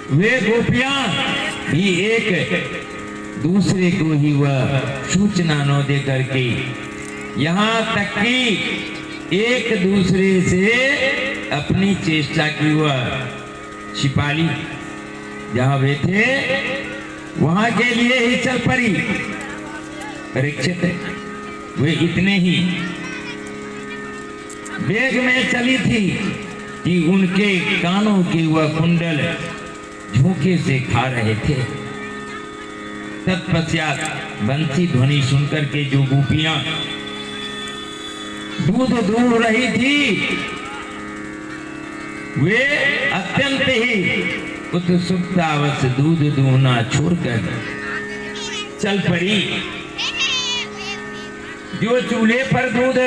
वे गोपियां भी एक दूसरे को ही वह सूचना न दे करके, यहाँ तक कि एक दूसरे से अपनी चेष्टा की वह छिपाली जहां वे थे वहां के लिए ही चल पड़ी। परीक्षित वे इतने ही वेग में चली थी कि उनके कानों के वह कुंडल झोंके से खा रहे थे। तत्पश्चात बंसी ध्वनि सुनकर के जो गोपियां दूध दूह रही थी वे अत्यंत ही उत्सुकतावश दूध दूहना छोड़कर चल पड़ी। जो चूल्हे पर दूध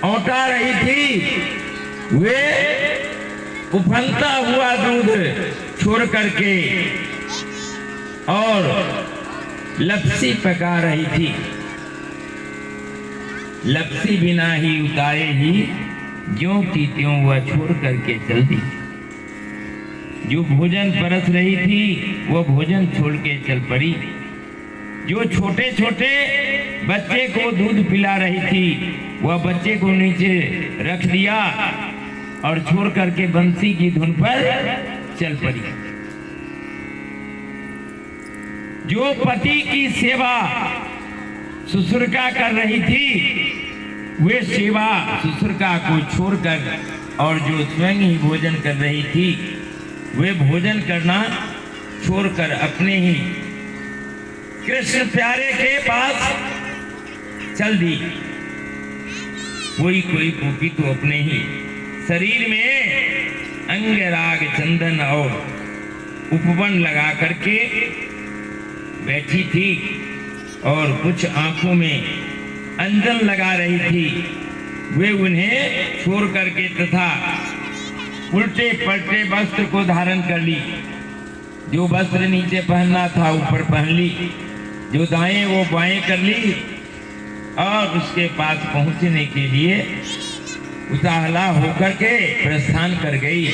औटा रही थी वे उफनता हुआ दूध छोड़ करके और लपसी पका रही थी। लपसी बिना ही उतारे ही ज्यों की त्यों वह छोड़ करके चल दी। जो भोजन परस रही थी वह भोजन छोड़ के चल पड़ी। जो छोटे छोटे बच्चे को दूध पिला रही थी वह बच्चे को नीचे रख दिया और छोड़ करके बंसी की धुन पर चल पड़ी। जो पति की सेवा शुश्रूषा कर रही थी वे सेवा शुश्रूषा को छोड़कर और जो स्वयं ही भोजन कर रही थी वे भोजन करना छोड़कर अपने ही कृष्ण प्यारे के पास चल दी। कोई कोई गोपी तो अपने ही शरीर में अंगराग चंदन और उपवन लगा करके बैठी थी और कुछ आंखों में अंजन लगा रही थी। वे उन्हें छोड़ करके तथा उल्टे पलटे वस्त्र को धारण कर ली। जो वस्त्र नीचे पहनना था ऊपर पहन ली, जो दाएं वो बाएं कर ली और उसके पास पहुंचने के लिए उतावला होकर के प्रस्थान कर गई।